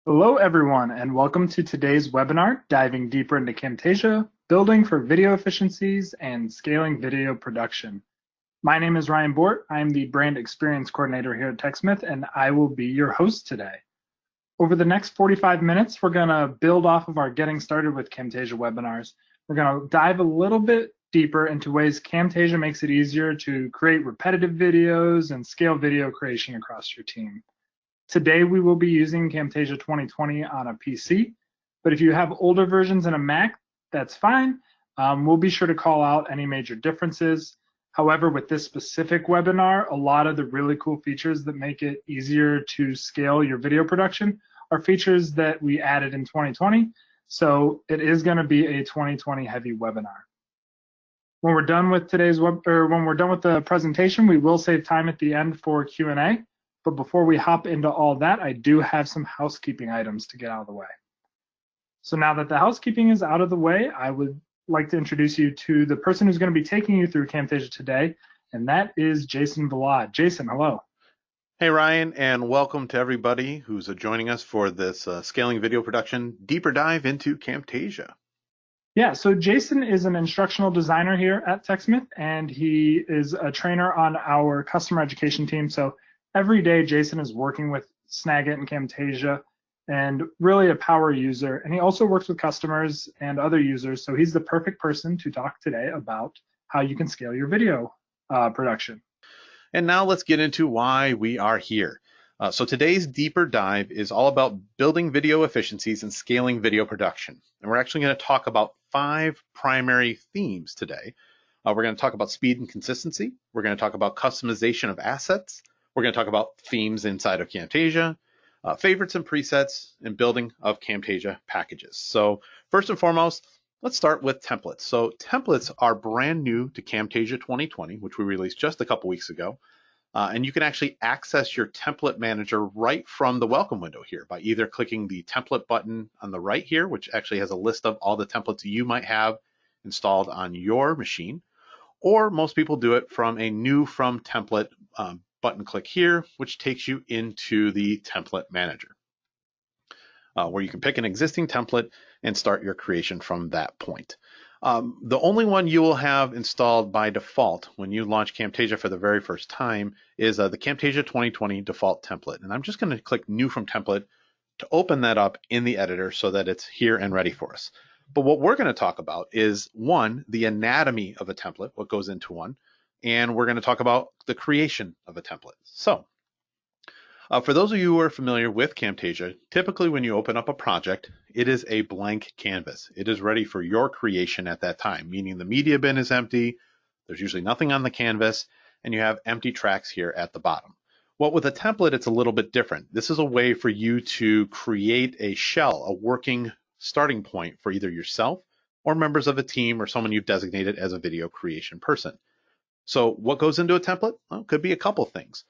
Hello, everyone, and welcome to today's webinar, diving deeper into Camtasia, building for video efficiencies and scaling video production. My name is Ryan Bort. I'm the brand experience coordinator here at TechSmith, and I will be your host today. Over the next 45 minutes, we're going to build off of our Getting Started with Camtasia webinars. We're going to dive a little bit deeper into ways Camtasia makes it easier to create repetitive videos and scale video creation across your team. Today, we will be using Camtasia 2020 on a PC, but if you have older versions in a Mac, that's fine. We'll be sure to call out any major differences. However, with this specific webinar, a lot of the really cool features that make it easier to scale your video production are features that we added in 2020, so it is going to be a 2020 heavy webinar. When we're done with when we're done with the presentation, we will save time at the end for Q&A. But before we hop into all that, I do have some housekeeping items to get out of the way. So now that the housekeeping is out of the way, I would like to introduce you to the person who's going to be taking you through Camtasia today, and that is Jason Vlad. Jason, hello. Hey Ryan, and welcome to everybody who's joining us for this Scaling Video Production deeper dive into Camtasia. Yeah, so Jason is an instructional designer here at TechSmith, and he is a trainer on our customer education team. So every day, Jason is working with Snagit and Camtasia and really a power user. And he also works with customers and other users. So he's the perfect person to talk today about how you can scale your video production. And now let's get into why we are here. So today's deeper dive is all about building video efficiencies and scaling video production. And we're actually going to talk about 5 primary themes today. We're going to talk about speed and consistency. We're going to talk about customization of assets. We're going to talk about themes inside of Camtasia, favorites and presets, and building of Camtasia packages. So first and foremost, let's start with templates. So templates are brand new to Camtasia 2020, which we released just a couple weeks ago. And you can actually access your template manager right from the welcome window here by either clicking the template button on the right here, which actually has a list of all the templates you might have installed on your machine, or most people do it from a new from template button click here, which takes you into the template manager, where you can pick an existing template and start your creation from that point. The only one you will have installed by default when you launch Camtasia for the very first time is the Camtasia 2020 default template. And I'm just going to click New from Template to open that up in the editor so that it's here and ready for us. But what we're going to talk about is, one, the anatomy of a template, what goes into one, and we're going to talk about the creation of a template. So for those of you who are familiar with Camtasia, typically when you open up a project, it is a blank canvas. It is ready for your creation at that time, meaning the media bin is empty, there's usually nothing on the canvas, and you have empty tracks here at the bottom. Well, with a template, it's a little bit different. This is a way for you to create a shell, a working starting point for either yourself or members of a team or someone you've designated as a video creation person. So what goes into a template? Well, it could be a couple things.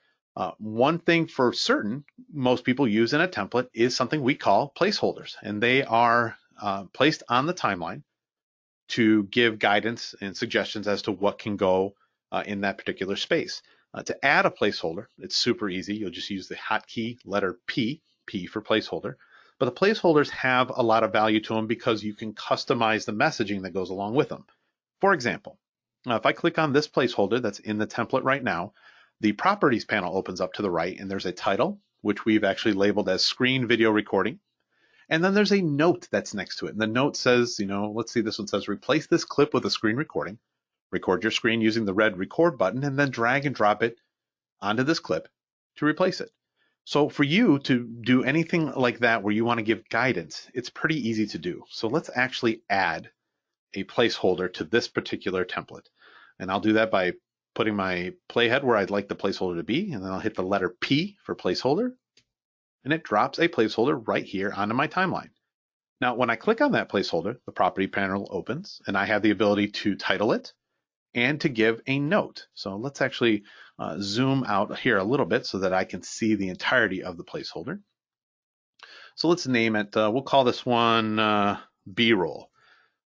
One thing for certain most people use in a template is something we call placeholders, and they are placed on the timeline to give guidance and suggestions as to what can go in that particular space. To add a placeholder, it's super easy. You'll just use the hotkey letter P for placeholder. But the placeholders have a lot of value to them because you can customize the messaging that goes along with them. For example, if I click on this placeholder that's in the template right now, the properties panel opens up to the right, and there's a title, which we've actually labeled as screen video recording. And then there's a note that's next to it. And the note says, let's see, this one says, replace this clip with a screen recording. Record your screen using the red record button, and then drag and drop it onto this clip to replace it. So for you to do anything like that where you want to give guidance, it's pretty easy to do. So let's actually add a placeholder to this particular template. And I'll do that by putting my playhead where I'd like the placeholder to be, and then I'll hit the letter P for placeholder, and it drops a placeholder right here onto my timeline. Now, when I click on that placeholder, the property panel opens, and I have the ability to title it and to give a note. So let's actually zoom out here a little bit so that I can see the entirety of the placeholder. So let's name it, we'll call this one B-roll.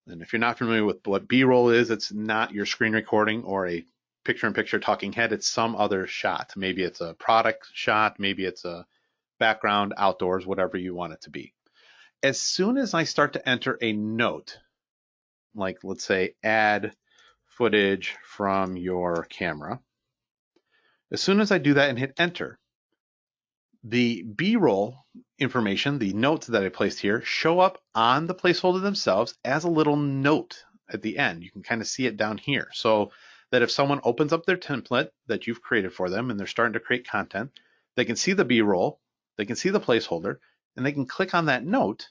And if you're not familiar with what B-roll is, it's not your screen recording or a picture-in-picture talking head. It's some other shot. Maybe it's a product shot. Maybe it's a background, outdoors, whatever you want it to be. As soon as I start to enter a note, like let's say add footage from your camera, as soon as I do that and hit enter, the B-roll information, the notes that I placed here, show up on the placeholder themselves as a little note at the end. You can kind of see it down here. So that if someone opens up their template that you've created for them and they're starting to create content, they can see the B-roll, they can see the placeholder, and they can click on that note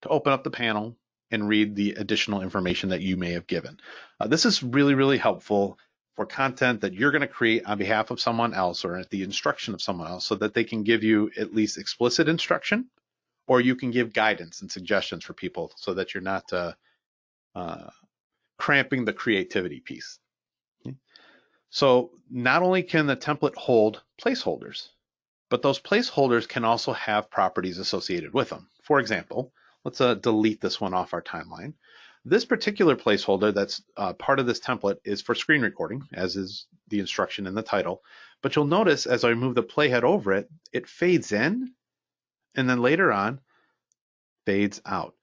to open up the panel and read the additional information that you may have given. This is really, really helpful for content that you're going to create on behalf of someone else or at the instruction of someone else, so that they can give you at least explicit instruction, or you can give guidance and suggestions for people so that you're not cramping the creativity piece. Okay. So not only can the template hold placeholders, but those placeholders can also have properties associated with them. For example, let's delete this one off our timeline. This particular placeholder that's part of this template is for screen recording, as is the instruction in the title. But you'll notice as I move the playhead over it, it fades in and then later on fades out.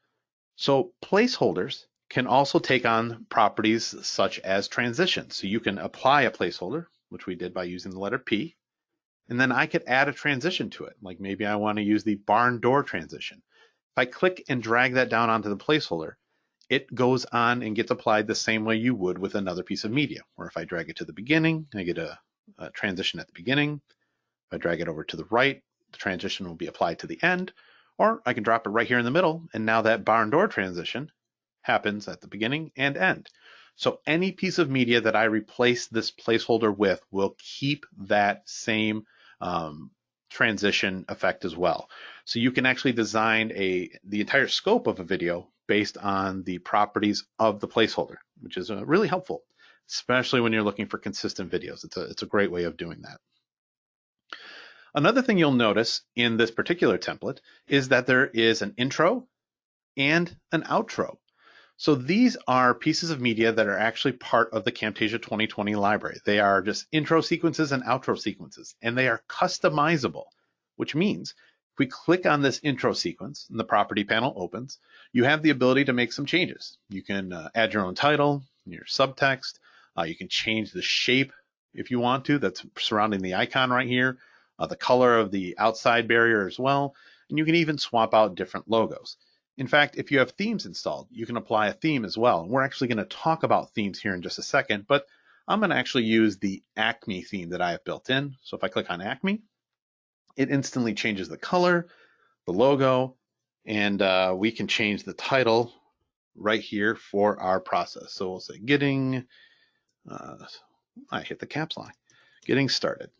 So placeholders can also take on properties such as transitions. So you can apply a placeholder, which we did by using the letter P, and then I could add a transition to it. Like maybe I want to use the barn door transition. If I click and drag that down onto the placeholder, it goes on and gets applied the same way you would with another piece of media. Or if I drag it to the beginning, I get a transition at the beginning. If I drag it over to the right, the transition will be applied to the end. Or I can drop it right here in the middle, and now that barn door transition happens at the beginning and end. So any piece of media that I replace this placeholder with will keep that same transition effect as well. So you can actually design the entire scope of a video based on the properties of the placeholder, which is really helpful, especially when you're looking for consistent videos. It's a great way of doing that. Another thing you'll notice in this particular template is that there is an intro and an outro. So these are pieces of media that are actually part of the Camtasia 2020 library. They are just intro sequences and outro sequences, and they are customizable, which means if we click on this intro sequence and the property panel opens, you have the ability to make some changes. You can add your own title, your subtext. You can change the shape if you want to, that's surrounding the icon right here, the color of the outside barrier as well, and you can even swap out different logos. In fact, if you have themes installed, you can apply a theme as well. And we're actually going to talk about themes here in just a second, but I'm going to actually use the Acme theme that I have built in. So if I click on Acme, it instantly changes the color, the logo, and we can change the title right here for our process. So we'll say getting, I hit the caps lock, getting started.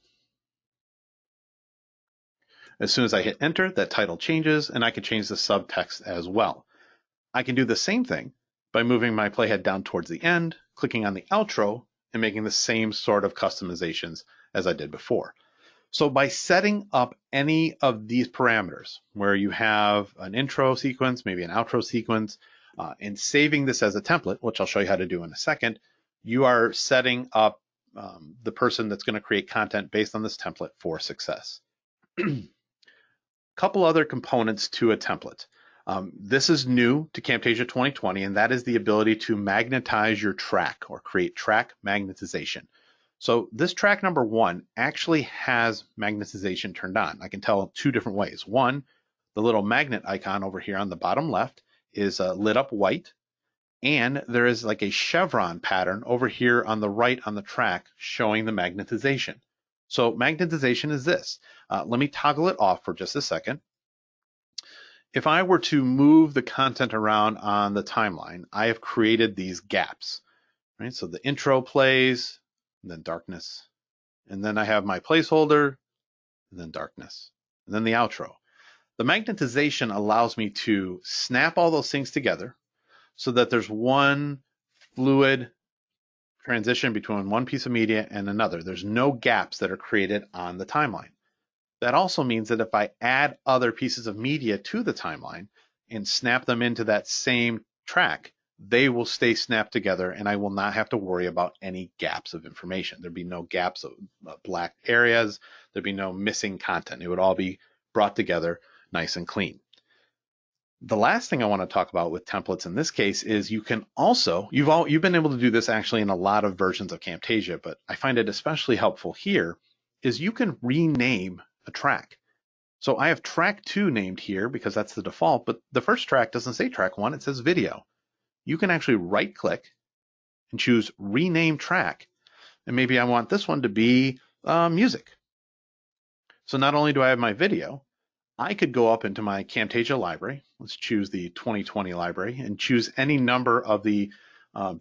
As soon as I hit enter, that title changes, and I can change the subtext as well. I can do the same thing by moving my playhead down towards the end, clicking on the outro, and making the same sort of customizations as I did before. So by setting up any of these parameters, where you have an intro sequence, maybe an outro sequence, and saving this as a template, which I'll show you how to do in a second, you are setting up the person that's going to create content based on this template for success. Couple other components to a template. This is new to Camtasia 2020, and that is the ability to magnetize your track or create track magnetization. So this track number 1 actually has magnetization turned on. I can tell 2 different ways. One, the little magnet icon over here on the bottom left is lit up white, and there is like a chevron pattern over here on the right on the track showing the magnetization. So magnetization is this. Let me toggle it off for just a second. If I were to move the content around on the timeline, I have created these gaps, right? So the intro plays, and then darkness, and then I have my placeholder, and then darkness, and then the outro. The magnetization allows me to snap all those things together so that there's one fluid transition between one piece of media and another. There's no gaps that are created on the timeline. That also means that if I add other pieces of media to the timeline and snap them into that same track, they will stay snapped together and I will not have to worry about any gaps of information. There'd be no gaps of black areas. There'd be no missing content. It would all be brought together nice and clean. The last thing I want to talk about with templates in this case is you can also, you've been able to do this actually in a lot of versions of Camtasia, but I find it especially helpful here, is you can rename a track. So I have track 2 named here because that's the default, but the first track doesn't say track 1, it says video. You can actually right click and choose rename track. And maybe I want this one to be music. So not only do I have my video, I could go up into my Camtasia library. Let's choose the 2020 library and choose any number of the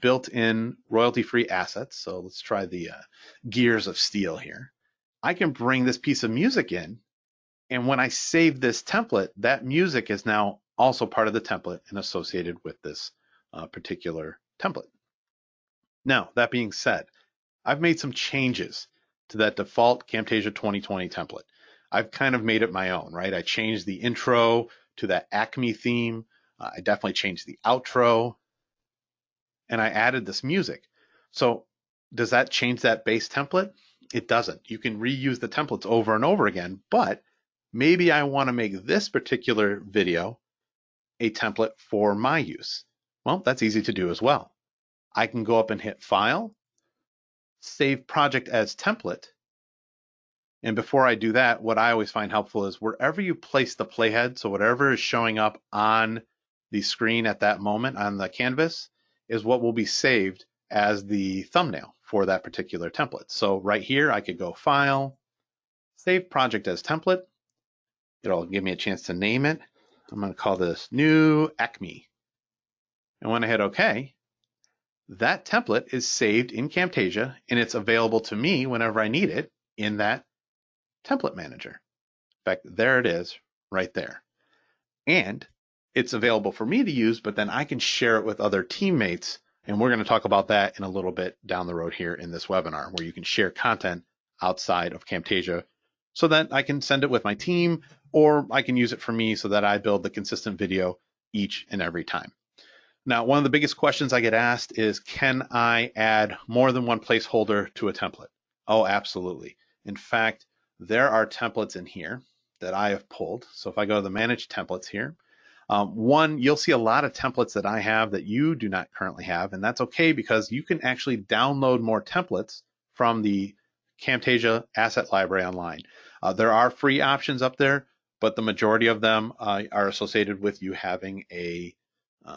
built-in royalty-free assets. So let's try the Gears of Steel here. I can bring this piece of music in, and when I save this template, that music is now also part of the template and associated with this particular template. Now, that being said, I've made some changes to that default Camtasia 2020 template. I've kind of made it my own, right? I changed the intro to that Acme theme. I definitely changed the outro, and I added this music. So does that change that base template? It doesn't. You can reuse the templates over and over again, but maybe I want to make this particular video a template for my use. Well, that's easy to do as well. I can go up and hit File, Save Project as Template. And before I do that, what I always find helpful is wherever you place the playhead, so whatever is showing up on the screen at that moment on the canvas is what will be saved as the thumbnail for that particular template. So right here, I could go File, Save Project as Template. It'll give me a chance to name it. I'm going to call this New Acme. And when I hit OK, that template is saved in Camtasia, and it's available to me whenever I need it in that template manager. In fact, there it is right there. And it's available for me to use, but then I can share it with other teammates. And we're going to talk about that in a little bit down the road here in this webinar, where you can share content outside of Camtasia so that I can send it with my team, or I can use it for me so that I build the consistent video each and every time. Now, one of the biggest questions I get asked is, can I add more than one placeholder to a template? Oh, absolutely. In fact, there are templates in here that I have pulled. So if I go to the Manage Templates here, you'll see a lot of templates that I have that you do not currently have, and that's okay because you can actually download more templates from the Camtasia Asset Library online. There are free options up there, but the majority of them are associated with you having a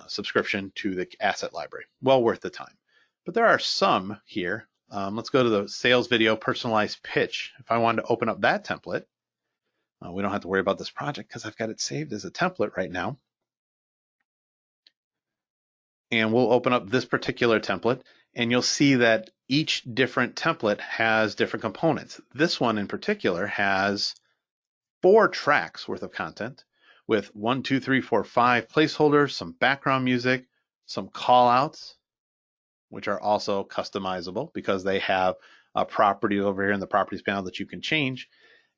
subscription to the Asset Library. Well worth the time. But there are some here. Let's go to the sales video personalized pitch. If I wanted to open up that template, we don't have to worry about this project because I've got it saved as a template right now. And we'll open up this particular template, and you'll see that each different template has different components. This one in particular has 4 tracks worth of content with 5 placeholders, some background music, some callouts, which are also customizable because they have a property over here in the properties panel that you can change.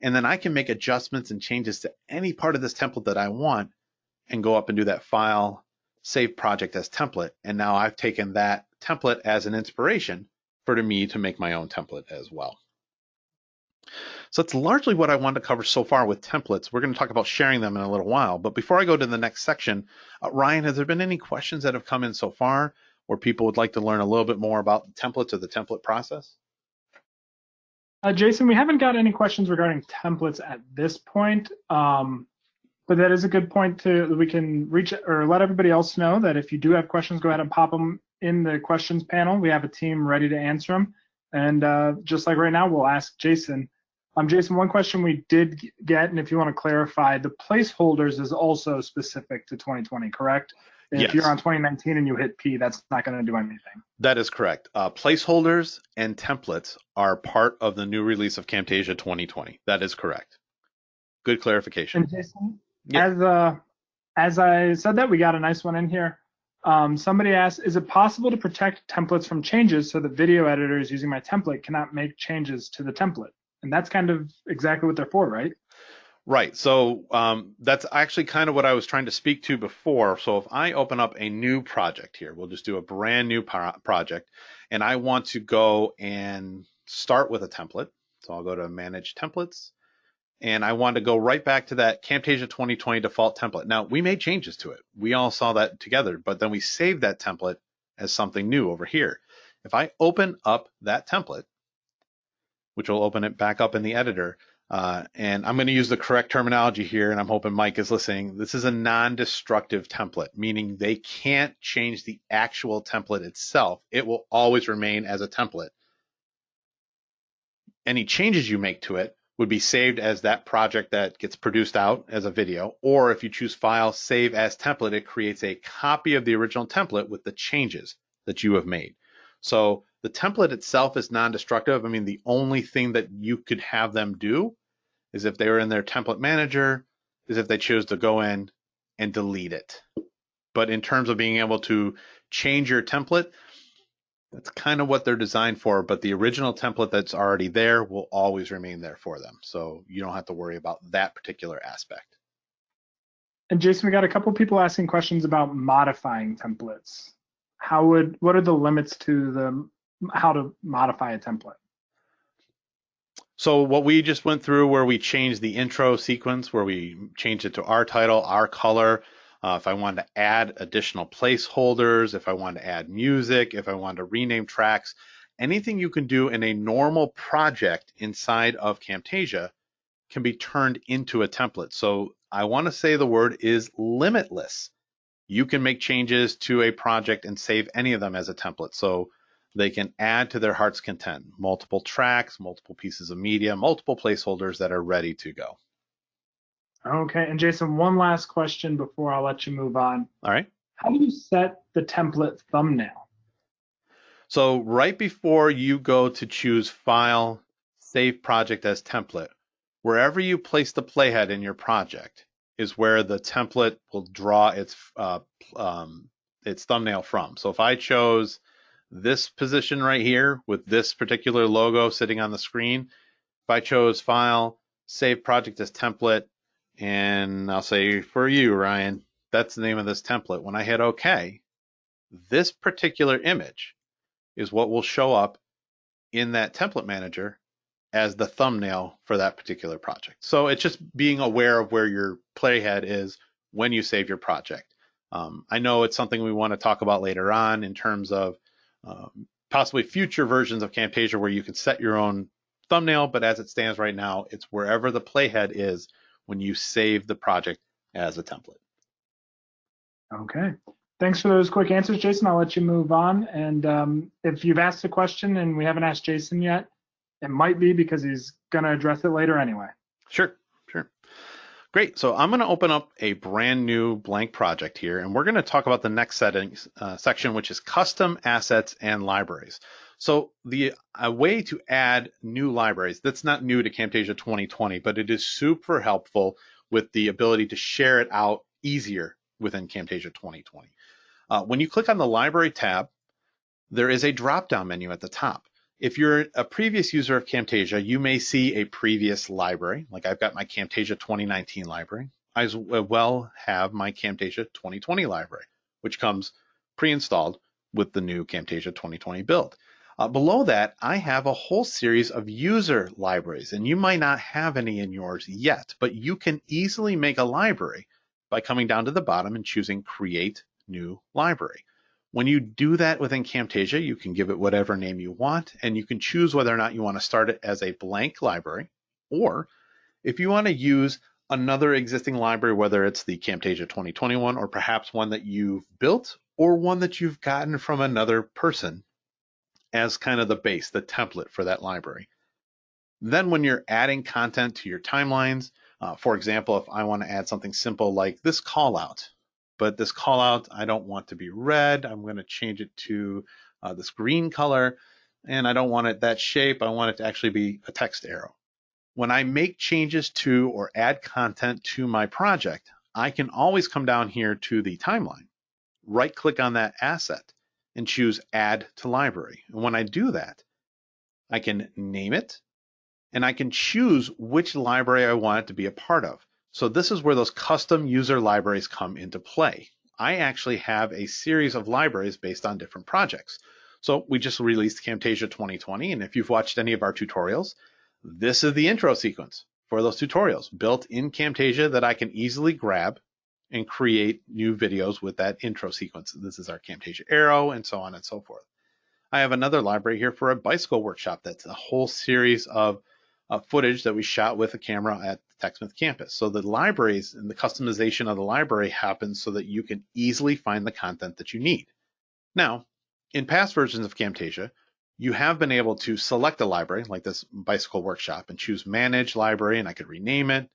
And then I can make adjustments and changes to any part of this template that I want and go up and do that File, Save Project as Template. And now I've taken that template as an inspiration for me to make my own template as well. So that's largely what I wanted to cover so far with templates. We're going to talk about sharing them in a little while. But before I go to the next section, Ryan, has there been any questions that have come in so far where people would like to learn a little bit more about templates or the template process? Jason, we haven't got any questions regarding templates at this point, but that is a good point we can reach or let everybody else know that if you do have questions, go ahead and pop them in the questions panel. We have a team ready to answer them. And just like right now, we'll ask Jason. Jason, one question we did get, and if you want to clarify, the placeholders is also specific to 2020, correct? Yes. If you're on 2019 and you hit P, that's not going to do anything. That is correct. Placeholders and templates are part of the new release of Camtasia 2020. That is correct. Good clarification. And Jason, yeah. As I said that, we got a nice one in here. Somebody asked, is it possible to protect templates from changes so that video editors using my template cannot make changes to the template? And that's kind of exactly what they're for, right? Right. So that's actually kind of what I was trying to speak to before. So if I open up a new project here, we'll just do a brand new project, and I want to go and start with a template. So I'll go to Manage Templates, and I want to go right back to that Camtasia 2020 default template. Now, we made changes to it. We all saw that together, but then we saved that template as something new over here. If I open up that template, which will open it back up in the editor, and I'm going to use the correct terminology here, and I'm hoping Mike is listening. This is a non-destructive template, meaning they can't change the actual template itself. It will always remain as a template. Any changes you make to it would be saved as that project that gets produced out as a video, or if you choose File, Save as Template, it creates a copy of the original template with the changes that you have made. So the template itself is non-destructive. I mean, the only thing that you could have them do is if they were in their template manager, is if they choose to go in and delete it. But in terms of being able to change your template, that's kind of what they're designed for, but the original template that's already there will always remain there for them. So you don't have to worry about that particular aspect. And Jason, we got a couple people asking questions about modifying templates. What are the limits to how to modify a template? So what we just went through, where we changed the intro sequence, where we changed it to our title, our color, if I wanted to add additional placeholders, if I wanted to add music, if I wanted to rename tracks, anything you can do in a normal project inside of Camtasia can be turned into a template. So I want to say the word is limitless. You can make changes to a project and save any of them as a template. So they can add to their heart's content, multiple tracks, multiple pieces of media, multiple placeholders that are ready to go. Okay, and Jason, one last question before I'll let you move on. All right. How do you set the template thumbnail? So right before you go to choose File, Save Project as Template, wherever you place the playhead in your project is where the template will draw its thumbnail from. So if I chose this position right here with this particular logo sitting on the screen, if I chose File, Save Project as Template, and I'll say for you, Ryan, that's the name of this template. When I hit OK, this particular image is what will show up in that template manager as the thumbnail for that particular project. So it's just being aware of where your playhead is when you save your project. I know it's something we want to talk about later on in terms of possibly future versions of Camtasia where you can set your own thumbnail, but as it stands right now, it's wherever the playhead is when you save the project as a template. Okay. Thanks for those quick answers, Jason. I'll let you move on. And if you've asked a question and we haven't asked Jason yet, it might be because he's going to address it later anyway. Sure. Great. So I'm going to open up a brand new blank project here, and we're going to talk about the next section, which is custom assets and libraries. So a way to add new libraries, that's not new to Camtasia 2020, but it is super helpful with the ability to share it out easier within Camtasia 2020. When you click on the Library tab, there is a drop-down menu at the top. If you're a previous user of Camtasia, you may see a previous library, like I've got my Camtasia 2019 library. I as well have my Camtasia 2020 library, which comes pre-installed with the new Camtasia 2020 build. Below that, I have a whole series of user libraries, and you might not have any in yours yet, but you can easily make a library by coming down to the bottom and choosing Create New Library. When you do that within Camtasia, you can give it whatever name you want, and you can choose whether or not you want to start it as a blank library, or if you want to use another existing library, whether it's the Camtasia 2021 or perhaps one that you've built or one that you've gotten from another person as kind of the base, the template for that library. Then when you're adding content to your timelines, for example, if I want to add something simple like this call out, but this call out I don't want to be red, I'm going to change it to this green color, and I don't want it that shape, I want it to actually be a text arrow. When I make changes to or add content to my project, I can always come down here to the timeline, right click on that asset, and choose Add to Library. And when I do that, I can name it, and I can choose which library I want it to be a part of. So this is where those custom user libraries come into play. I actually have a series of libraries based on different projects. So we just released Camtasia 2020, and if you've watched any of our tutorials, this is the intro sequence for those tutorials built in Camtasia that I can easily grab and create new videos with that intro sequence. This is our Camtasia arrow and so on and so forth. I have another library here for a bicycle workshop. That's a whole series of footage that we shot with a camera at the TechSmith campus. So the libraries and the customization of the library happens so that you can easily find the content that you need. Now, in past versions of Camtasia, you have been able to select a library like this bicycle workshop and choose manage library, and I could rename it.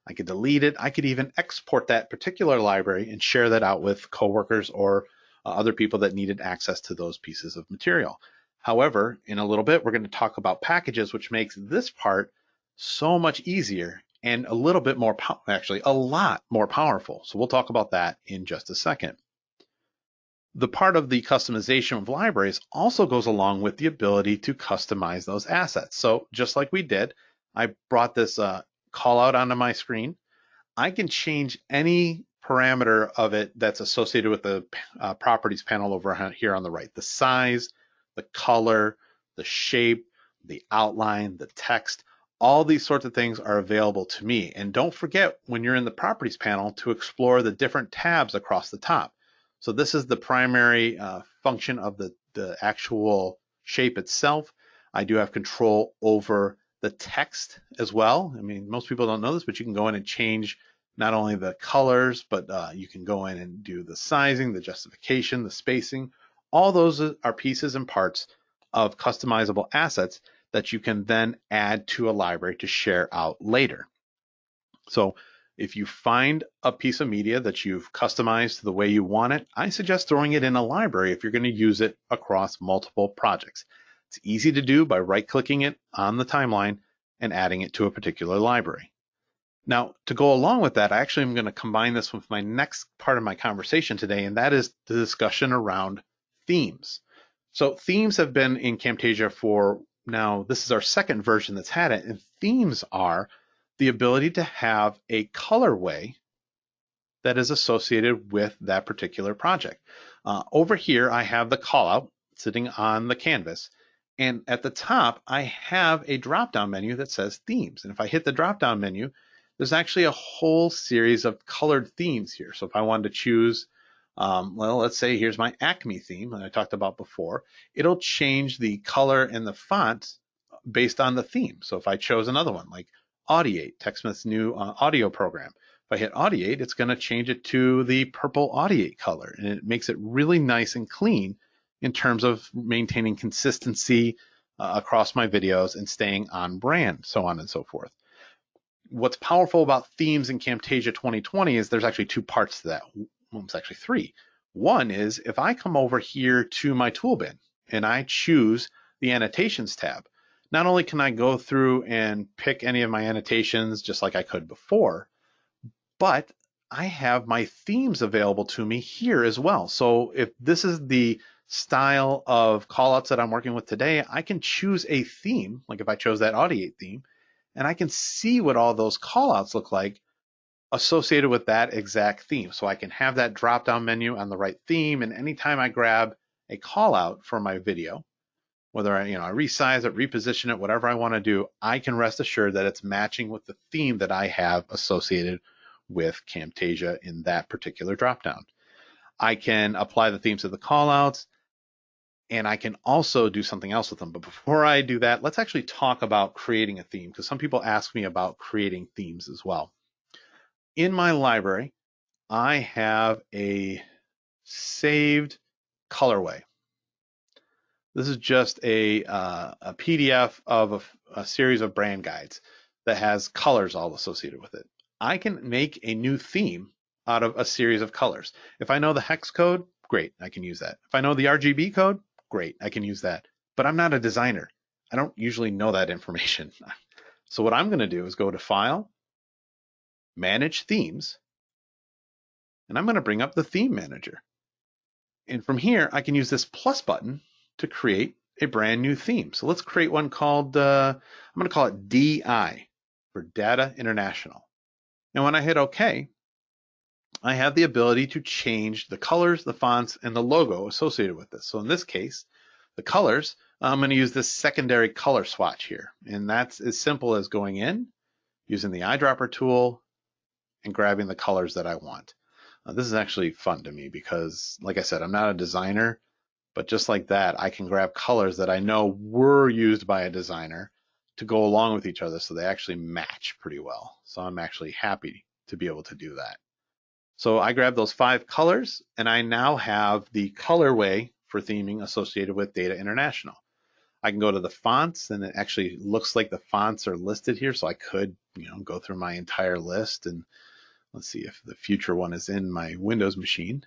I could delete it. I could even export that particular library and share that out with coworkers or other people that needed access to those pieces of material. However, in a little bit, we're going to talk about packages, which makes this part so much easier and a little bit more, actually a lot more powerful. So we'll talk about that in just a second. The part of the customization of libraries also goes along with the ability to customize those assets. So just like we did, I brought this call out onto my screen. I can change any parameter of it that's associated with the properties panel over here on the right. The size, the color, the shape, the outline, the text, all these sorts of things are available to me. And don't forget when you're in the properties panel to explore the different tabs across the top. So this is the primary function of the actual shape itself. I do have control over the text as well. I mean, most people don't know this, but you can go in and change not only the colors, but you can go in and do the sizing, the justification, the spacing. All those are pieces and parts of customizable assets that you can then add to a library to share out later. So if you find a piece of media that you've customized the way you want it, I suggest throwing it in a library if you're going to use it across multiple projects. It's easy to do by right-clicking it on the timeline and adding it to a particular library. Now, to go along with that, I actually am going to combine this with my next part of my conversation today, and that is the discussion around themes. So themes have been in Camtasia for now, this is our second version that's had it, and themes are the ability to have a colorway that is associated with that particular project. Over here, I have the callout sitting on the canvas, and at the top, I have a drop-down menu that says themes. And if I hit the drop-down menu, there's actually a whole series of colored themes here. So if I wanted to choose, well, let's say here's my Acme theme that I talked about before, it'll change the color and the font based on the theme. So if I chose another one like Audiate, TechSmith's new audio program, if I hit Audiate, it's going to change it to the purple Audiate color, and it makes it really nice and clean in terms of maintaining consistency across my videos and staying on brand, so on and so forth. What's powerful about themes in Camtasia 2020 is there's actually two parts to that. Well, it's actually three. One is if I come over here to my tool bin and I choose the Annotations tab, not only can I go through and pick any of my annotations just like I could before, but I have my themes available to me here as well. So if this is the style of callouts that I'm working with today, I can choose a theme, like if I chose that Audiate theme, and I can see what all those callouts look like associated with that exact theme. So I can have that drop-down menu on the right theme, and anytime I grab a callout for my video, whether I resize it, reposition it, whatever I want to do, I can rest assured that it's matching with the theme that I have associated with Camtasia in that particular dropdown. I can apply the themes to the callouts, and I can also do something else with them. But before I do that, let's actually talk about creating a theme, because some people ask me about creating themes as well. In my library, I have a saved colorway. This is just a PDF of a series of brand guides that has colors all associated with it. I can make a new theme out of a series of colors. If I know the hex code, great, I can use that. If I know the RGB code, great, I can use that. But I'm not a designer. I don't usually know that information. So what I'm going to do is go to File, Manage Themes, and I'm going to bring up the Theme Manager. And from here, I can use this plus button to create a brand new theme. So let's create one called, I'm going to call it DI for Data International. And when I hit OK, I have the ability to change the colors, the fonts, and the logo associated with this. So in this case, the colors, I'm going to use this secondary color swatch here. And that's as simple as going in using the eyedropper tool and grabbing the colors that I want. This is actually fun to me because, like I said, I'm not a designer, but just like that, I can grab colors that I know were used by a designer to go along with each other so they actually match pretty well. So I'm actually happy to be able to do that. So I grabbed those 5 colors and I now have the colorway for theming associated with Data International. I can go to the fonts and it actually looks like the fonts are listed here. So I could, go through my entire list and let's see if the future one is in my Windows machine.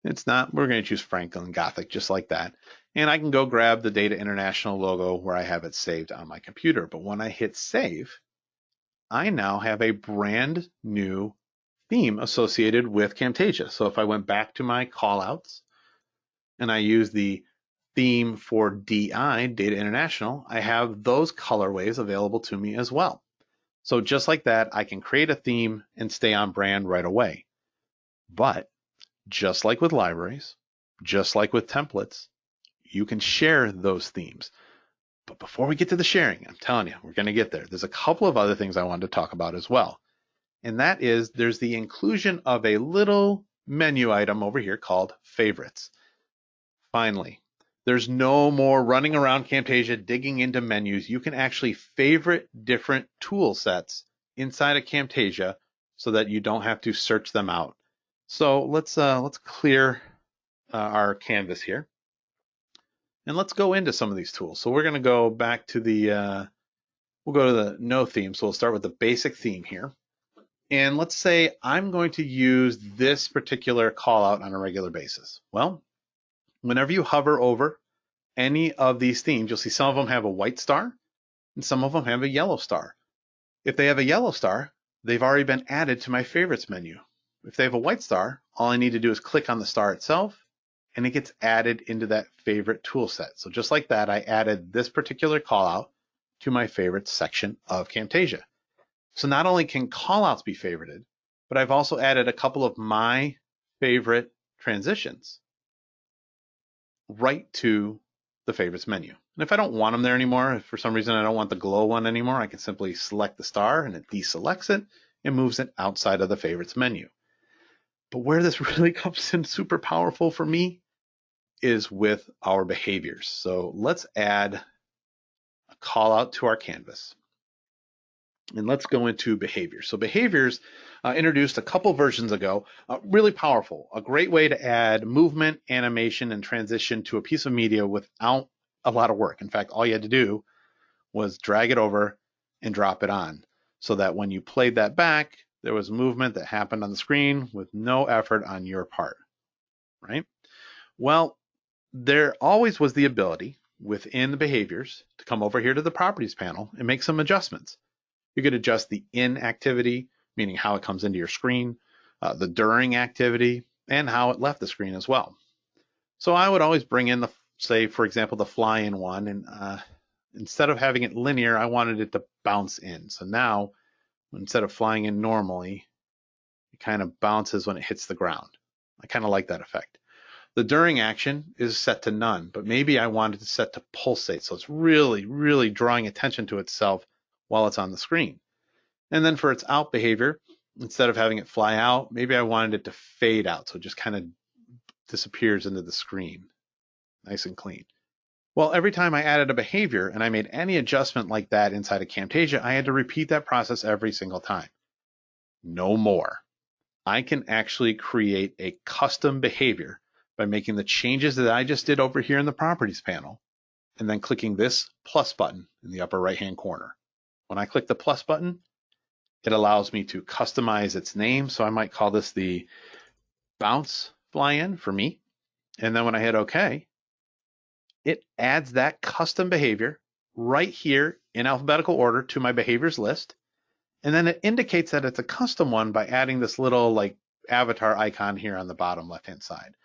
It's not. We're going to choose Franklin Gothic just like that. And I can go grab the Data International logo where I have it saved on my computer. But when I hit save, I now have a brand new theme associated with Camtasia. So if I went back to my callouts and I use the theme for DI, Data International, I have those colorways available to me as well. So just like that, I can create a theme and stay on brand right away. But just like with libraries, just like with templates, you can share those themes. But before we get to the sharing, I'm telling you, we're going to get there. There's a couple of other things I wanted to talk about as well. And that is there's the inclusion of a little menu item over here called favorites. Finally, there's no more running around Camtasia digging into menus. You can actually favorite different tool sets inside of Camtasia so that you don't have to search them out. So let's clear our canvas here, and let's go into some of these tools. So we're going to go back to we'll go to the no theme. So we'll start with the basic theme here. And let's say I'm going to use this particular callout on a regular basis. Well, whenever you hover over any of these themes, you'll see some of them have a white star and some of them have a yellow star. If they have a yellow star, they've already been added to my favorites menu. If they have a white star, all I need to do is click on the star itself and it gets added into that favorite tool set. So just like that, I added this particular callout to my favorites section of Camtasia. So not only can callouts be favorited, but I've also added a couple of my favorite transitions right to the favorites menu. And if I don't want them there anymore, if for some reason I don't want the glow one anymore, I can simply select the star and it deselects it and moves it outside of the favorites menu. But where this really comes in super powerful for me is with our behaviors. So let's add a call out to our canvas. And let's go into behaviors. So behaviors introduced a couple versions ago, really powerful, a great way to add movement, animation, and transition to a piece of media without a lot of work. In fact, all you had to do was drag it over and drop it on so that when you played that back, there was movement that happened on the screen with no effort on your part, right? Well, there always was the ability within the behaviors to come over here to the properties panel and make some adjustments. You could adjust the in activity, meaning how it comes into your screen, the during activity, and how it left the screen as well. So I would always bring in say, for example, the fly in one, and instead of having it linear, I wanted it to bounce in. So now, instead of flying in normally, it kind of bounces when it hits the ground. I kind of like that effect. The during action is set to none, but maybe I wanted to set to pulsate. So it's really, really drawing attention to itself while it's on the screen. And then for its out behavior, instead of having it fly out, maybe I wanted it to fade out. So it just kind of disappears into the screen, nice and clean. Well, every time I added a behavior and I made any adjustment like that inside of Camtasia, I had to repeat that process every single time. No more. I can actually create a custom behavior by making the changes that I just did over here in the properties panel and then clicking this plus button in the upper right hand corner. When I click the plus button, it allows me to customize its name. So I might call this the bounce fly-in for me. And then when I hit OK, it adds that custom behavior right here in alphabetical order to my behaviors list. And then it indicates that it's a custom one by adding this little like avatar icon here on the bottom left-hand side.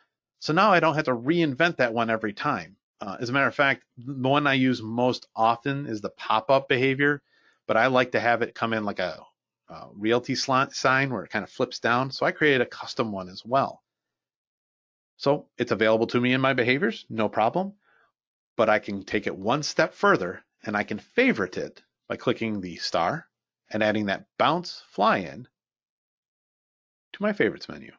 So now I don't have to reinvent that one every time. As a matter of fact, the one I use most often is the pop-up behavior, but I like to have it come in like a realty sign where it kind of flips down. So I created a custom one as well. So it's available to me in my behaviors, no problem. But I can take it one step further and I can favorite it by clicking the star and adding that bounce fly in to my favorites menu.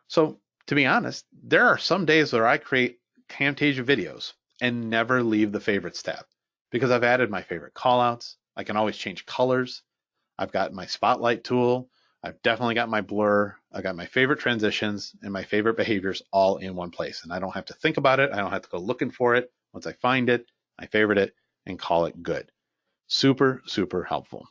So to be honest, there are some days where I create Camtasia videos and never leave the favorites tab because I've added my favorite callouts. I can always change colors. I've got my spotlight tool. I've definitely got my blur. I've got my favorite transitions and my favorite behaviors all in one place. And I don't have to think about it. I don't have to go looking for it. Once I find it, I favorite it and call it good. Super, super helpful.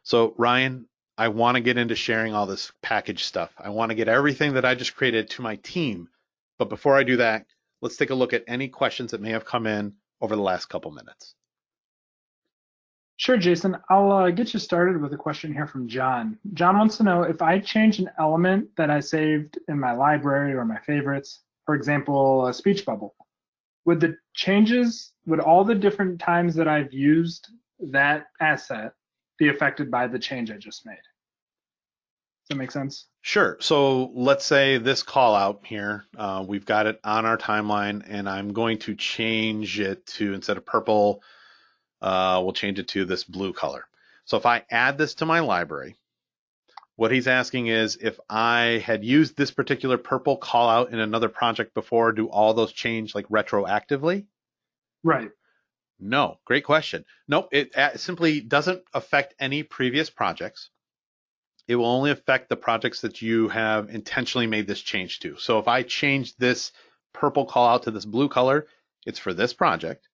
So Ryan, I want to get into sharing all this package stuff. I want to get everything that I just created to my team. But before I do that, let's take a look at any questions that may have come in over the last couple minutes. Sure, Jason. I'll get you started with a question here from John. John wants to know if I change an element that I saved in my library or my favorites, for example, a speech bubble, would all the different times that I've used that asset be affected by the change I just made? Does that make sense? Sure. So let's say this call out here, we've got it on our timeline and I'm going to change it to, instead of purple, we'll change it to this blue color. So if I add this to my library, what he's asking is if I had used this particular purple call out in another project before, do all those change like retroactively? Right. No, great question. Nope, it simply doesn't affect any previous projects. It will only affect the projects that you have intentionally made this change to. So if I change this purple call out to this blue color, it's for this project.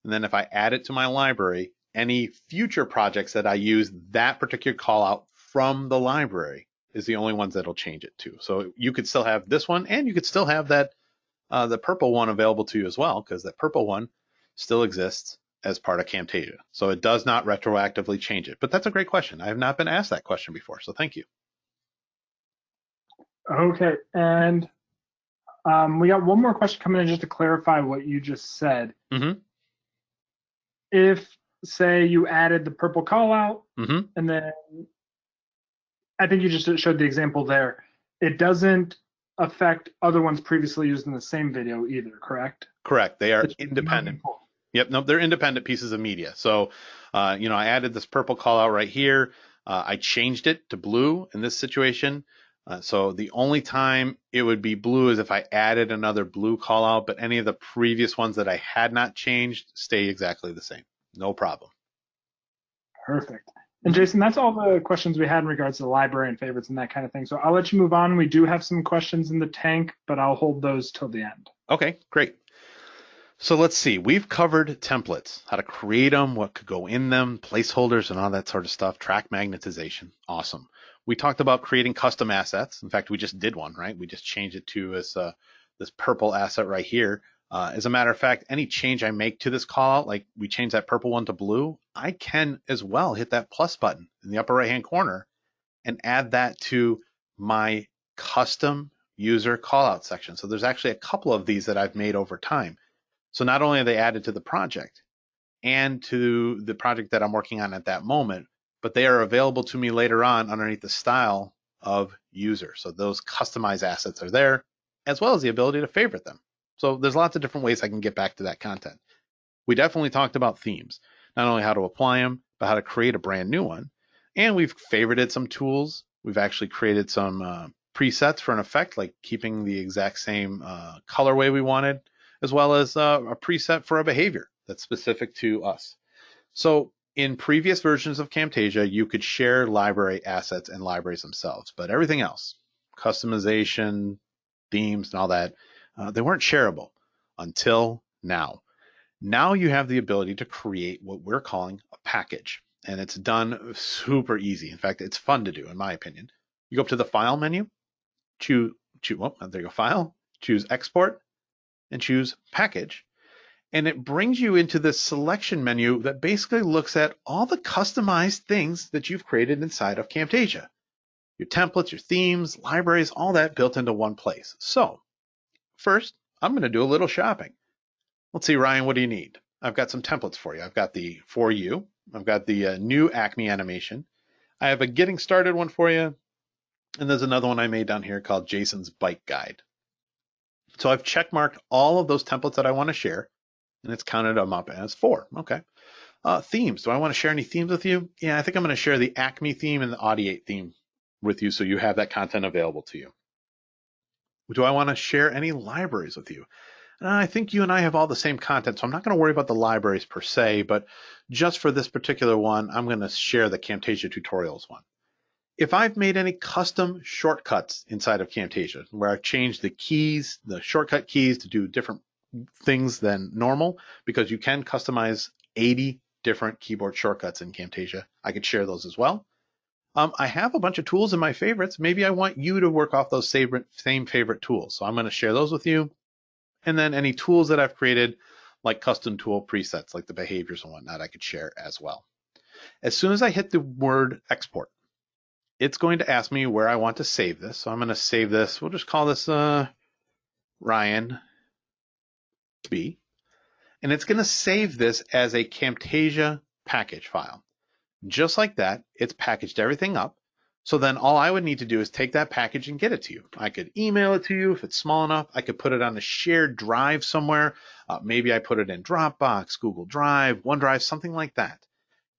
And then if I add it to my library, any future projects that I use that particular call out from the library is the only ones that'll change it to. So you could still have this one and you could still have that the purple one available to you as well, because that purple one still exists as part of Camtasia. So it does not retroactively change it. But that's a great question. I have not been asked that question before, so thank you. Okay, and we got one more question coming in just to clarify what you just said. Mm-hmm. If, say, you added the purple call out, Mm-hmm. and then I think you just showed the example there, it doesn't affect other ones previously used in the same video either, correct? Correct. They are independent. Yep. Nope. They're independent pieces of media. So, I added this purple call out right here. I changed it to blue in this situation. So the only time it would be blue is if I added another blue call out, but any of the previous ones that I had not changed stay exactly the same. No problem. Perfect. And Jason, that's all the questions we had in regards to the library and favorites and that kind of thing. So I'll let you move on. We do have some questions in the tank, but I'll hold those till the end. Okay, great. So let's see, we've covered templates, how to create them, what could go in them, placeholders and all that sort of stuff, track magnetization, awesome. We talked about creating custom assets. In fact, we just did one, right? We just changed it to this purple asset right here. As a matter of fact, any change I make to this call out, like we change that purple one to blue, I can as well hit that plus button in the upper right-hand corner and add that to my custom user callout section. So there's actually a couple of these that I've made over time. So not only are they added to the project and to the project that I'm working on at that moment, but they are available to me later on underneath the style of user. So those customized assets are there, as well as the ability to favorite them. So there's lots of different ways I can get back to that content. We definitely talked about themes, not only how to apply them, but how to create a brand new one. And we've favorited some tools. We've actually created some presets for an effect, like keeping the exact same colorway we wanted, as well as a preset for a behavior that's specific to us. So in previous versions of Camtasia, you could share library assets and libraries themselves, but everything else, customization, themes, and all that, they weren't shareable until now. Now you have the ability to create what we're calling a package, and it's done super easy. In fact, it's fun to do, in my opinion. You go up to the File menu, choose there you go, File, choose Export, and choose Package. And it brings you into this selection menu that basically looks at all the customized things that you've created inside of Camtasia. Your templates, your themes, libraries, all that built into one place. So first, I'm going to do a little shopping. Let's see, Ryan, what do you need? I've got some templates for you. I've got the For You. I've got the new Acme animation. I have a Getting Started one for you. And there's another one I made down here called Jason's Bike Guide. So I've checkmarked all of those templates that I want to share, and it's counted them up as 4. Okay. Themes. Do I want to share any themes with you? Yeah, I think I'm going to share the Acme theme and the Audiate theme with you so you have that content available to you. Do I want to share any libraries with you? I think you and I have all the same content, so I'm not going to worry about the libraries per se, but just for this particular one, I'm going to share the Camtasia tutorials one. If I've made any custom shortcuts inside of Camtasia, where I've changed the keys, the shortcut keys to do different things than normal, because you can customize 80 different keyboard shortcuts in Camtasia, I could share those as well. I have a bunch of tools in my favorites. Maybe I want you to work off those same favorite tools. So I'm going to share those with you. And then any tools that I've created, like custom tool presets, like the behaviors and whatnot, I could share as well. As soon as I hit the word export, it's going to ask me where I want to save this. So I'm going to save this. We'll just call this Ryan B. And it's going to save this as a Camtasia package file. Just like that, it's packaged everything up. So then all I would need to do is take that package and get it to you. I could email it to you if it's small enough. I could put it on a shared drive somewhere. Maybe I put it in Dropbox, Google Drive, OneDrive, something like that.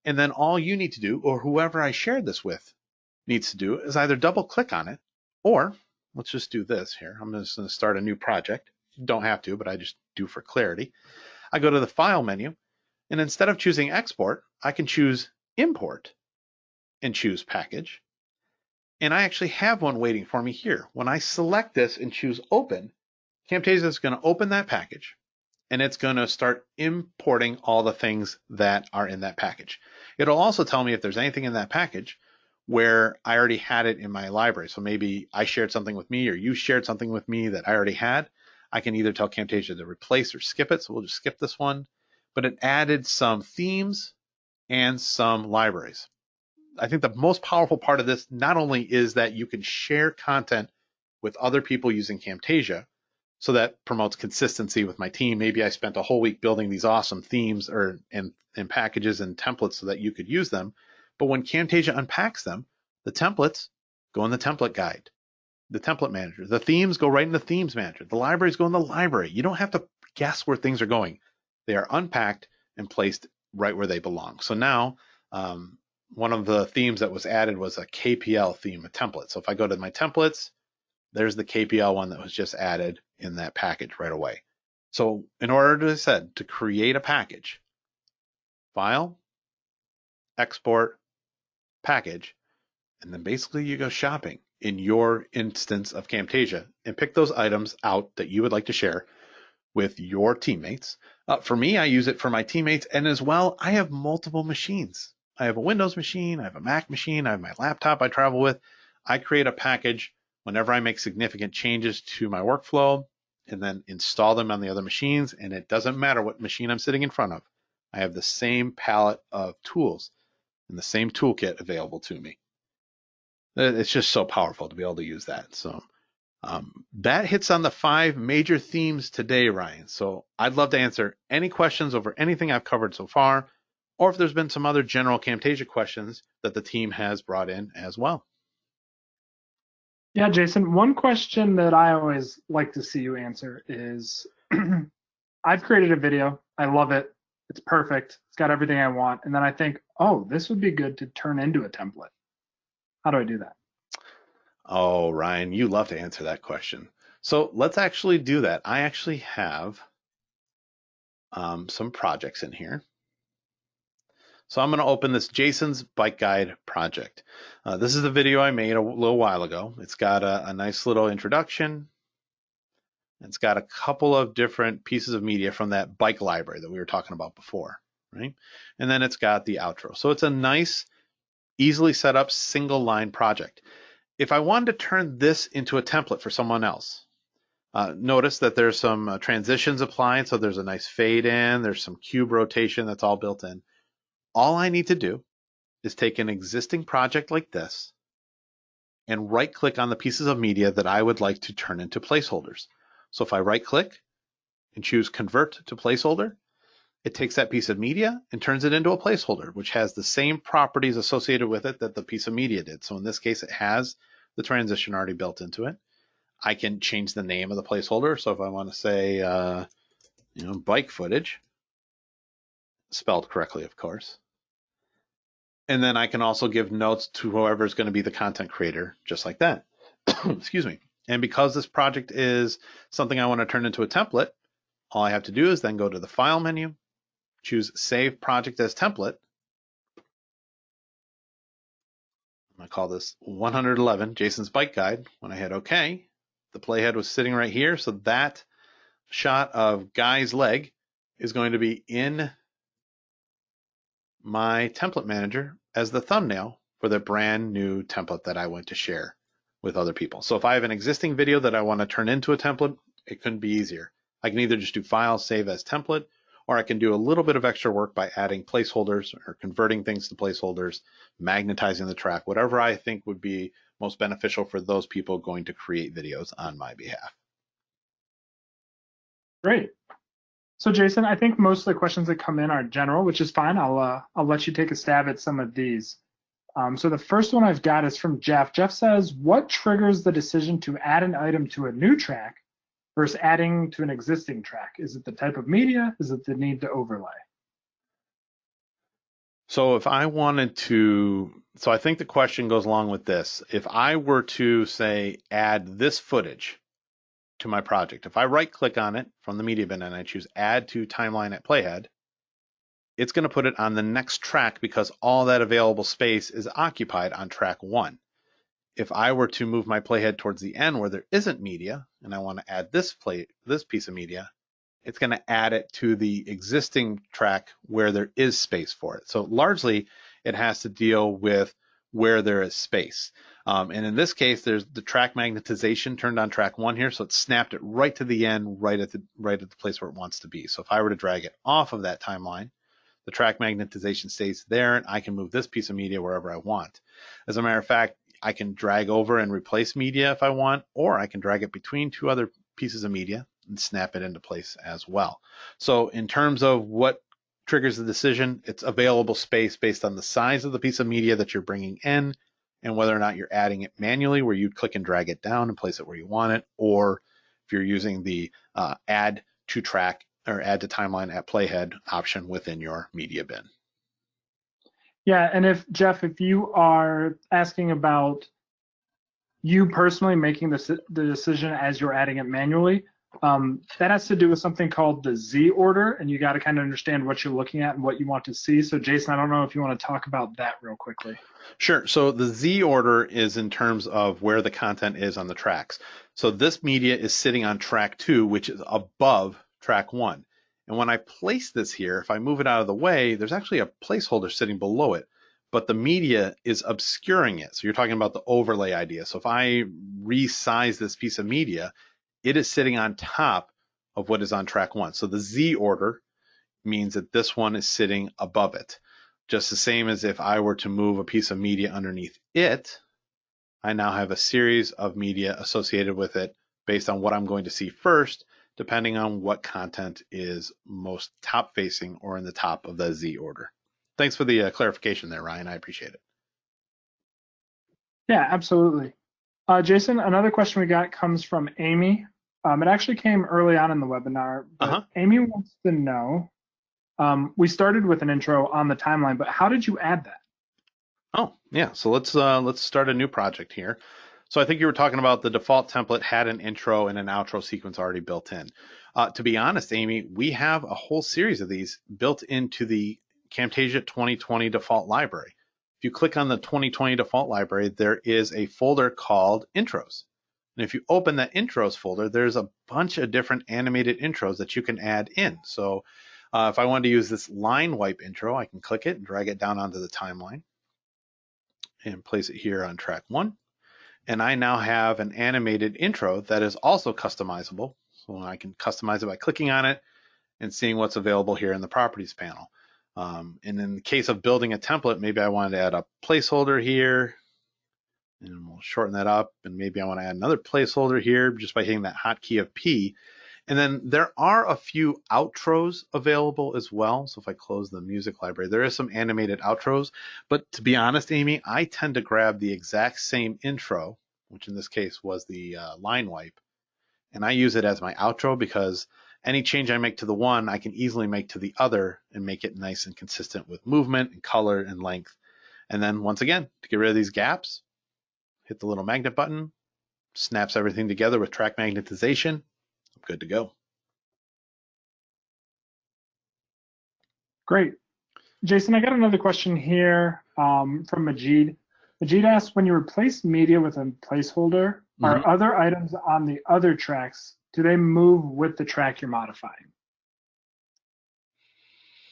And then all you need to do, or whoever I shared this with needs to do, is either double click on it, or let's just do this here. I'm just going to start a new project. You don't have to, but I just do for clarity. I go to the File menu, and instead of choosing Export, I can choose Import and choose Package. And I actually have one waiting for me here. When I select this and choose Open, Camtasia is going to open that package, and it's going to start importing all the things that are in that package. It'll also tell me if there's anything in that package where I already had it in my library. So maybe I shared something with me, or you shared something with me that I already had. I can either tell Camtasia to replace or skip it. So we'll just skip this one. But it added some themes and some libraries. I think the most powerful part of this not only is that you can share content with other people using Camtasia, so that promotes consistency with my team. Maybe I spent a whole week building these awesome themes and packages and templates so that you could use them. But when Camtasia unpacks them, the templates go in the template guide, the template manager. The themes go right in the themes manager. The libraries go in the library. You don't have to guess where things are going. They are unpacked and placed right where they belong. So now, one of the themes that was added was a KPL theme, a template. So if I go to my templates, there's the KPL one that was just added in that package right away. So in order to create a package, File, Export, Package, and then basically you go shopping in your instance of Camtasia and pick those items out that you would like to share with your teammates. For me, I use it for my teammates, and as well, I have multiple machines. I have a Windows machine, I have a Mac machine, I have my laptop I travel with. I create a package whenever I make significant changes to my workflow and then install them on the other machines, and it doesn't matter what machine I'm sitting in front of. I have the same palette of tools and the same toolkit available to me. It's just so powerful to be able to use that. So that hits on the 5 major themes today, Ryan. So I'd love to answer any questions over anything I've covered so far, or if there's been some other general Camtasia questions that the team has brought in as well. Yeah, Jason, one question that I always like to see you answer is I've created a video. I love it. It's perfect. It's got everything I want. And then I think, oh, this would be good to turn into a template. How do I do that? Oh, Ryan, you love to answer that question. So let's actually do that. I actually have some projects in here. So I'm going to open this Jason's Bike Guide project. This is the video I made a little while ago. It's got a nice little introduction. It's got a couple of different pieces of media from that bike library that we were talking about before, right? And then it's got the outro. So it's a nice, easily set up single line project. If I wanted to turn this into a template for someone else, notice that there's some transitions applied. So there's a nice fade in, there's some cube rotation that's all built in. All I need to do is take an existing project like this and right click on the pieces of media that I would like to turn into placeholders. So if I right click and choose convert to placeholder, it takes that piece of media and turns it into a placeholder, which has the same properties associated with it that the piece of media did. So in this case, it has the transition already built into it. I can change the name of the placeholder. So if I want to say, bike footage, spelled correctly, of course. And then I can also give notes to whoever is going to be the content creator, just like that. Excuse me. And because this project is something I want to turn into a template, all I have to do is then go to the File menu, choose Save Project as Template. I'm going to call this 111, Jason's Bike Guide. When I hit OK, the playhead was sitting right here, so that shot of Guy's leg is going to be in my template manager as the thumbnail for the brand new template that I want to share with other people. So if I have an existing video that I want to turn into a template, it couldn't be easier. I can either just do File, Save as Template, or I can do a little bit of extra work by adding placeholders or converting things to placeholders, magnetizing the track, whatever I think would be most beneficial for those people going to create videos on my behalf. Great. So Jason, I think most of the questions that come in are general, which is fine. I'll let you take a stab at some of these. So the first one I've got is from Jeff. Jeff says, what triggers the decision to add an item to a new track versus adding to an existing track? Is it the type of media? Is it the need to overlay? So if I wanted to, so I think the question goes along with this. If I were to say, add this footage to my project, if I right click on it from the media bin and I choose add to timeline at playhead, it's going to put it on the next track because all that available space is occupied on track 1. If I were to move my playhead towards the end where there isn't media and I want to add this piece of media, it's going to add it to the existing track where there is space for it. So largely it has to deal with where there is space. And in this case, there's the track magnetization turned on track 1 here, so it snapped it right to the end, right at the place where it wants to be. So if I were to drag it off of that timeline, the track magnetization stays there, and I can move this piece of media wherever I want. As a matter of fact, I can drag over and replace media if I want, or I can drag it between two other pieces of media and snap it into place as well. So in terms of what triggers the decision, it's available space based on the size of the piece of media that you're bringing in and whether or not you're adding it manually where you click and drag it down and place it where you want it, or if you're using the add to track or add to timeline at playhead option within your media bin. Yeah, and if Jeff, if you are asking about you personally making the decision as you're adding it manually, that has to do with something called the Z order, and you got to kind of understand what you're looking at and what you want to see. So Jason, I don't know if you want to talk about that real quickly. Sure. So the Z order is in terms of where the content is on the tracks. So this media is sitting on track 2, which is above track 1. And when I place this here, if I move it out of the way, there's actually a placeholder sitting below it, but the media is obscuring it. So you're talking about the overlay idea. So if I resize this piece of media, it is sitting on top of what is on track 1. So the Z order means that this one is sitting above it. Just the same as if I were to move a piece of media underneath it, I now have a series of media associated with it based on what I'm going to see first, depending on what content is most top facing or in the top of the Z order. Thanks for the clarification there, Ryan. I appreciate it. Yeah, absolutely. Jason, another question we got comes from Amy. It actually came early on in the webinar, but Amy wants to know, we started with an intro on the timeline, but how did you add that? Oh, yeah. So let's start a new project here. So I think you were talking about the default template had an intro and an outro sequence already built in. To be honest, Amy, we have a whole series of these built into the Camtasia 2020 default library. If you click on the 2020 default library, there is a folder called Intros. And if you open that Intros folder, there's a bunch of different animated intros that you can add in. So if I wanted to use this line wipe intro, I can click it and drag it down onto the timeline and place it here on track 1. And I now have an animated intro that is also customizable. So I can customize it by clicking on it and seeing what's available here in the properties panel. And in the case of building a template, maybe I wanted to add a placeholder here, and we'll shorten that up. And maybe I want to add another placeholder here just by hitting that hotkey of P. And then there are a few outros available as well. So if I close the music library, there is some animated outros. But to be honest, Amy, I tend to grab the exact same intro, which in this case was the line wipe, and I use it as my outro because any change I make to the one, I can easily make to the other and make it nice and consistent with movement and color and length. And then once again, to get rid of these gaps, hit the little magnet button, snaps everything together with track magnetization. I'm good to go. Great. Jason, I got another question here from Majid. Majid asks, when you replace media with a placeholder, are other items on the other tracks, do they move with the track you're modifying?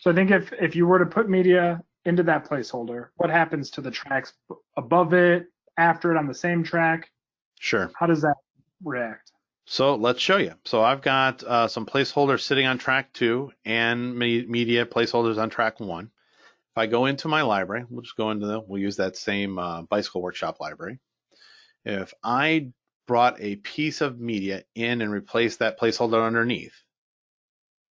So I think if you were to put media into that placeholder, what happens to the tracks above it, after it on the same track? Sure. How does that react? So let's show you. So I've got some placeholders sitting on track 2 and media placeholders on track 1. If I go into my library, we'll just go into we'll use that same Bicycle Workshop library. If I brought a piece of media in and replaced that placeholder underneath,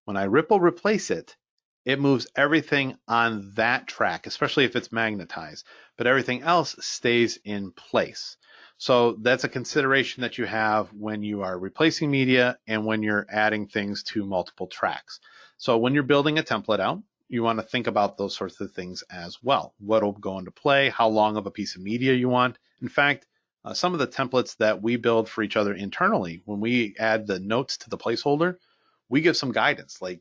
when I ripple replace it, it moves everything on that track, especially if it's magnetized, but everything else stays in place. So that's a consideration that you have when you are replacing media and when you're adding things to multiple tracks. So when you're building a template out, you want to think about those sorts of things as well. What'll go into play, how long of a piece of media you want. In fact, some of the templates that we build for each other internally, when we add the notes to the placeholder, we give some guidance, like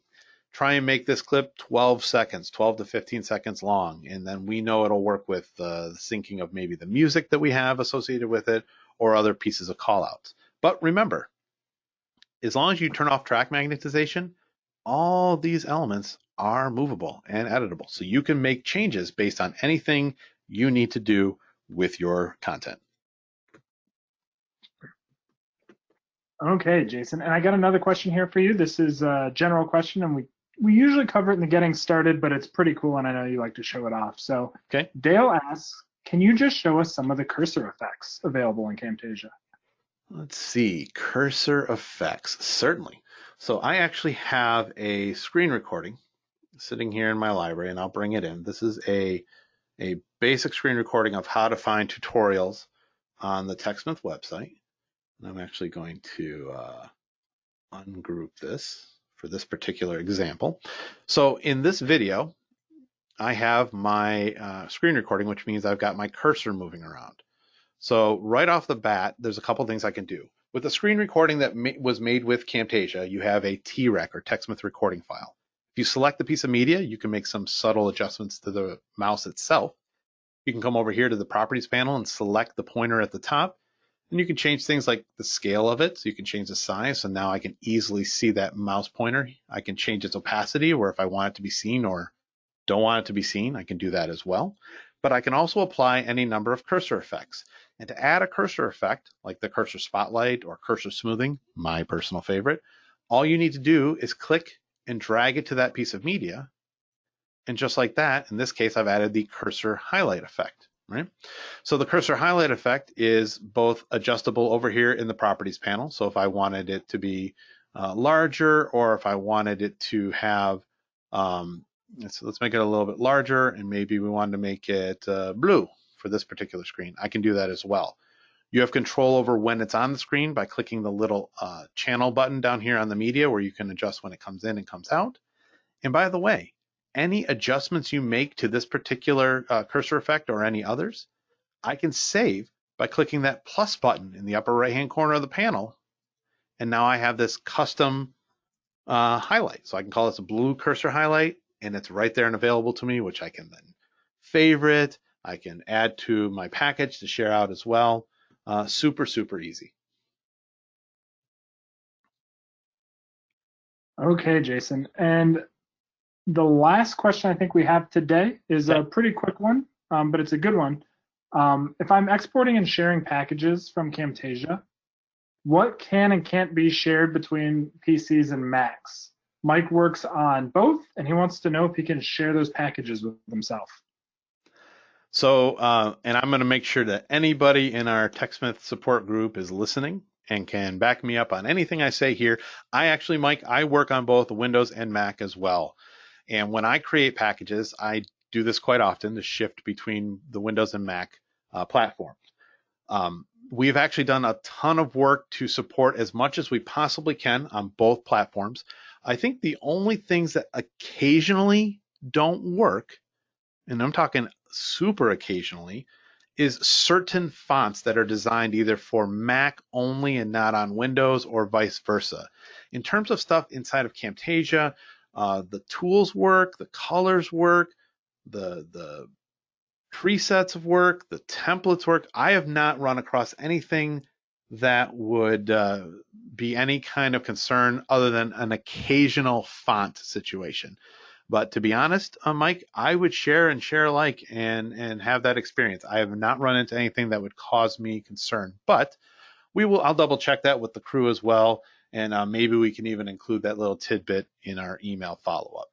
try and make this clip 12 seconds, 12 to 15 seconds long. And then we know it'll work with the syncing of maybe the music that we have associated with it or other pieces of callouts. But remember, as long as you turn off track magnetization, all these elements are movable and editable. So you can make changes based on anything you need to do with your content. Okay, Jason. And I got another question here for you. This is a general question, and we usually cover it in the getting started, but it's pretty cool, and I know you like to show it off. So okay. Dale asks, can you just show us some of the cursor effects available in Camtasia? Let's see, cursor effects, certainly. So I actually have a screen recording sitting here in my library, and I'll bring it in. This is a basic screen recording of how to find tutorials on the TechSmith website. And I'm actually going to ungroup this for this particular example. So in this video, I have my screen recording, which means I've got my cursor moving around. So right off the bat, there's a couple things I can do. With a screen recording that was made with Camtasia, you have a TREC or TechSmith recording file. If you select the piece of media, you can make some subtle adjustments to the mouse itself. You can come over here to the properties panel and select the pointer at the top. And you can change things like the scale of it. So you can change the size. So now I can easily see that mouse pointer. I can change its opacity, or if I want it to be seen or don't want it to be seen, I can do that as well. But I can also apply any number of cursor effects. And to add a cursor effect, like the cursor spotlight or cursor smoothing, my personal favorite, all you need to do is click and drag it to that piece of media. And just like that, in this case, I've added the cursor highlight effect, right? So the cursor highlight effect is both adjustable over here in the properties panel. So if I wanted it to be larger, or if I wanted it to have, so let's make it a little bit larger, and maybe we wanted to make it blue for this particular screen, I can do that as well. You have control over when it's on the screen by clicking the little channel button down here on the media, where you can adjust when it comes in and comes out. And by the way, any adjustments you make to this particular cursor effect or any others, I can save by clicking that plus button in the upper right-hand corner of the panel. And now I have this custom highlight. So I can call this a blue cursor highlight, and it's right there and available to me, which I can then favorite. I can add to my package to share out as well. Super, super easy. Okay, Jason. And the last question I think we have today is a pretty quick one, but it's a good one. If I'm exporting and sharing packages from Camtasia, what can and can't be shared between PCs and Macs? Mike works on both, and he wants to know if he can share those packages with himself. So, and I'm going to make sure that anybody in our TechSmith support group is listening and can back me up on anything I say here. I actually, Mike, I work on both Windows and Mac as well. And when I create packages, I do this quite often to shift between the Windows and Mac platforms. We've actually done a ton of work to support as much as we possibly can on both platforms. I think the only things that occasionally don't work, and I'm talking super occasionally, is certain fonts that are designed either for Mac only and not on Windows, or vice versa. In terms of stuff inside of Camtasia, the tools work, the colors work, the presets work, the templates work. I have not run across anything that would be any kind of concern other than an occasional font situation. But to be honest, Mike, I would share and share alike and have that experience. I have not run into anything that would cause me concern, but I'll double check that with the crew as well. And maybe we can even include that little tidbit in our email follow-up.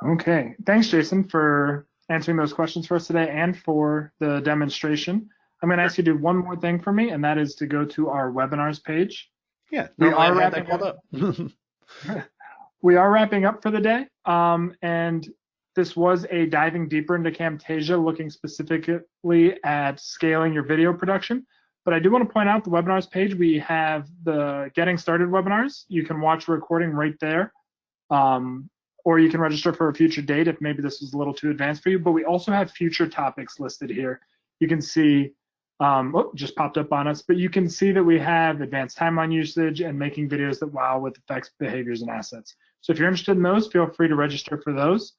Okay, thanks, Jason, for answering those questions for us today and for the demonstration. I'm going to ask you to do one more thing for me, and that is to go to our webinars page. Yeah, we are wrapping up. We are wrapping up for the day, and this was a diving deeper into Camtasia, looking specifically at scaling your video production. But I do want to point out the webinars page. We have the Getting Started webinars. You can watch a recording right there. Or you can register for a future date if maybe this is a little too advanced for you. But we also have future topics listed here. You can see, just popped up on us, but you can see that we have advanced timeline usage and making videos that wow with effects, behaviors, and assets. So if you're interested in those, feel free to register for those.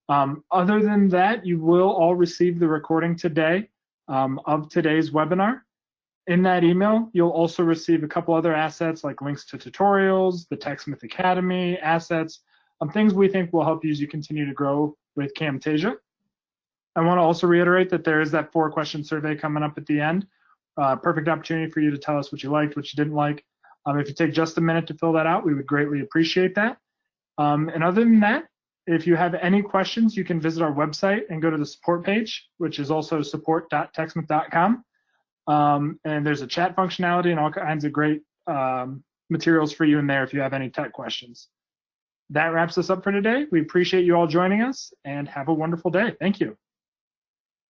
Other than that, you will all receive the recording today of today's webinar. In that email, you'll also receive a couple other assets like links to tutorials, the TechSmith Academy assets, things we think will help you as you continue to grow with Camtasia. I want to also reiterate that there is that 4-question survey coming up at the end. Perfect opportunity for you to tell us what you liked, what you didn't like. If you take just a minute to fill that out, we would greatly appreciate that. And other than that, if you have any questions, you can visit our website and go to the support page, which is also support.techsmith.com. And there's a chat functionality and all kinds of great materials for you in there if you have any tech questions. That wraps us up for today. We appreciate you all joining us and have a wonderful day. Thank you.